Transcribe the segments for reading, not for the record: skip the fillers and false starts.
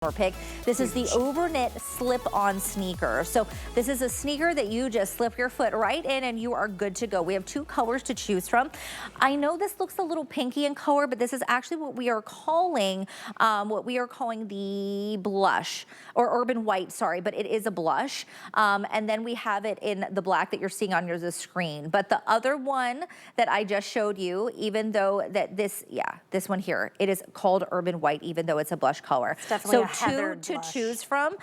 pick. This is the Uberknit Slip-on sneaker. So this is a sneaker that you just slip your foot right in and you are good to go. We have two colors to choose from. I know this looks a little pinky in color, but this is actually what we are calling the blush, or urban white, sorry, but it is a blush. And then we have it in the black that you're seeing on the screen. But the other one that I just showed you, even though that this one here, it is called urban white, even though it's a blush color. It's definitely two to choose from.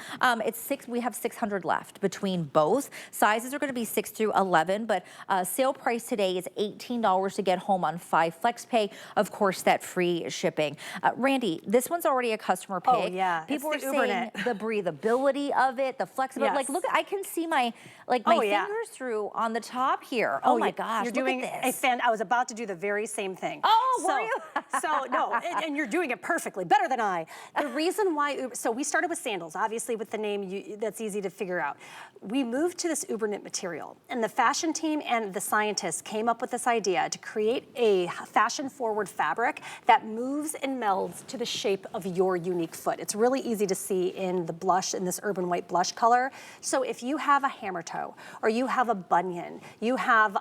We have 600 left between both. Sizes are going to be 6 through 11, but sale price today is $18 to get home on 5 flex pay. Of course, that free shipping. Randy, this one's already a customer pick. Oh yeah, people are saying the breathability of it, the flexibility. Yes. Like, look, I can see my fingers through on the top here. Oh my gosh, you're doing look at this. I was about to do the very same thing. Oh, were you? So no, and you're doing it perfectly, better than I. The reason why, so we started with sandals, obviously with the name, that's easy to figure out. We moved to this Uberknit material, and the fashion team and the scientists came up with this idea to create a fashion-forward fabric that moves and melds to the shape of your unique foot. It's really easy to see in the blush, in this urban white blush color. So if you have a hammer toe, or you have a bunion, you have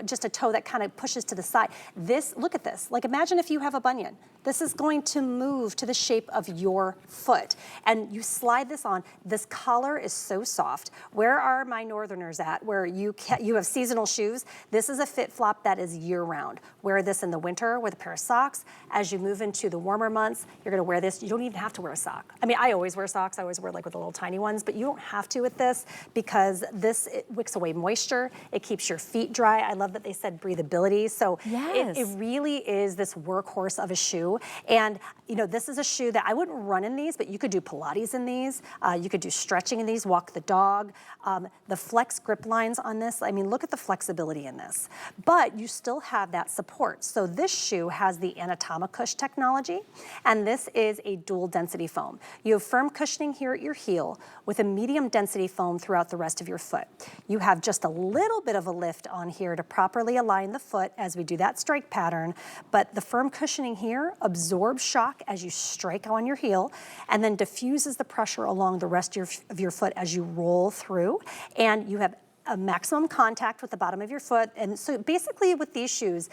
just a toe that kind of pushes to the side, look at this. Like, imagine if you have a bunion. This is going to move to the shape of your foot. And you slide this on. This collar is so soft. Where are my northerners at, where you have seasonal shoes? This is a FitFlop that is year-round. Wear this in the winter with a pair of socks. As you move into the warmer months, you're gonna wear this. You don't even have to wear a sock. I mean, I always wear socks. I always wear like with the little tiny ones, but you don't have to with this, because it wicks away moisture. It keeps your feet dry. I love that they said breathability. So yes. it really is this workhorse of a shoe. And this is a shoe that I wouldn't run in these, but you could do Pilates in these. You could do stretching in these, walk the dog. The flex grip lines on this, I mean, look at the flexibility in this. But you still have that support. So this shoe has the Anatomicush technology, and this is a dual density foam. You have firm cushioning here at your heel with a medium density foam throughout the rest of your foot. You have just a little bit of a lift on here to properly align the foot as we do that strike pattern, but the firm cushioning here absorbs shock as you strike on your heel, and then diffuses the pressure along the rest of your foot as you roll through, and you have a maximum contact with the bottom of your foot. And so basically with these shoes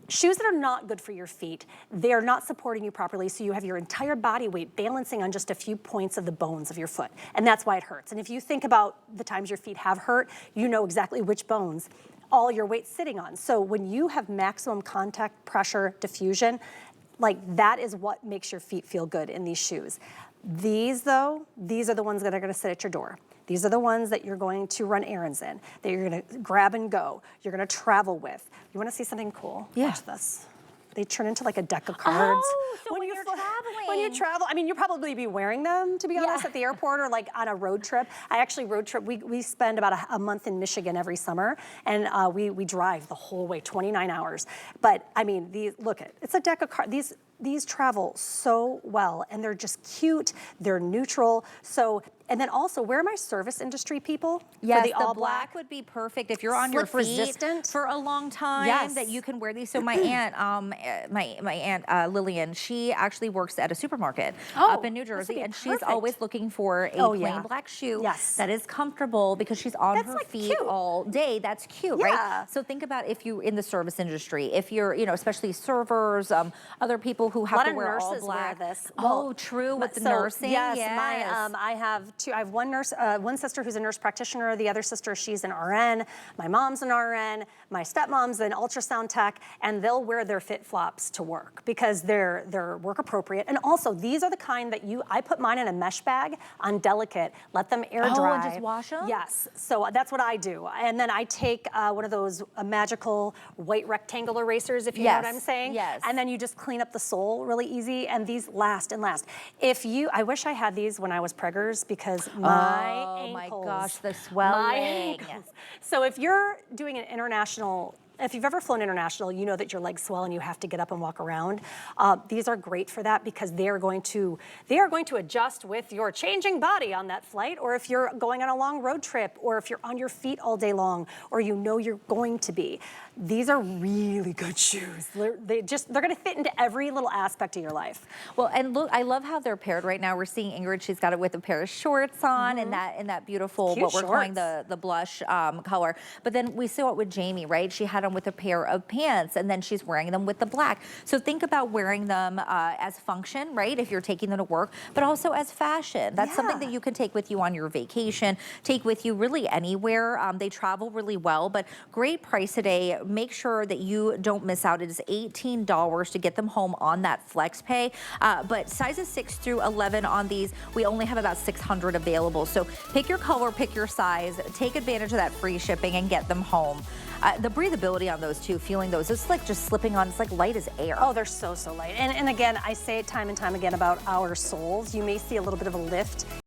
that are not good for your feet, they are not supporting you properly, so you have your entire body weight balancing on just a few points of the bones of your foot, and that's why it hurts. And if you think about the times your feet have hurt, you know exactly which bones all your weight's sitting on. So when you have maximum contact, pressure, diffusion, like, that is what makes your feet feel good in these shoes. These though, these are the ones that are gonna sit at your door. These are the ones that you're going to run errands in, that you're gonna grab and go, you're gonna travel with. You wanna see something cool? Yeah. Watch this. They turn into like a deck of cards. Oh, so when you're traveling. When you travel, I mean, you'll probably be wearing them, to be honest, at the airport or like on a road trip. I actually road trip, we spend about a month in Michigan every summer, and we drive the whole way, 29 hours. But I mean, it's a deck of cards. These travel so well, and they're just cute, they're neutral. So, and then also, where are my service industry people? Yes, for the all black would be perfect if you're on your feet resistant for a long time. Yes. That you can wear these. So my aunt, my aunt Lillian, she actually works at a supermarket up in New Jersey, and she's always looking for a plain black shoe that is comfortable, because she's on her feet all day. That's cute, right? So think about if you in the service industry, if you're, especially servers, other people who have to wear all black. Wear this. Oh, true, with the nursing. Yes, I have one nurse, one sister who's a nurse practitioner. The other sister, she's an RN. My mom's an RN. My stepmom's an ultrasound tech, and they'll wear their FitFlops to work because they're work appropriate. And also, these are the kind that I put mine in a mesh bag on delicate, let them air dry. Oh, and just wash them? Yes. So that's what I do. And then I take one of those magical white rectangle erasers, if you know what I'm saying. Yes. And then you just clean up the sole really easy, and these last and last. I wish I had these when I was preggers, because my ankles. Oh my gosh, the swelling. So if you're doing an international if you've ever flown international, you know that your legs swell and you have to get up and walk around. These are great for that because they are going to adjust with your changing body on that flight, or if you're going on a long road trip, or if you're on your feet all day long, or you know you're going to be. These are really good shoes. They're going to fit into every little aspect of your life. Well, and look, I love how they're paired right now. We're seeing Ingrid, she's got it with a pair of shorts on, and that beautiful, Cute what we're shorts. calling the blush color. But then we saw it with Jamie, right? She had them with a pair of pants, and then she's wearing them with the black. So think about wearing them as function, right? If you're taking them to work, but also as fashion. That's something that you can take with you on your vacation, take with you really anywhere. They travel really well, but great price today. Make sure that you don't miss out. It is $18 to get them home on that flex pay. But sizes 6 through 11 on these, we only have about 600 available. So pick your color, pick your size, take advantage of that free shipping and get them home. The breathability on those too, feeling those, it's like just slipping on, it's like light as air. Oh, they're so light. And again, I say it time and time again about our soles. You may see a little bit of a lift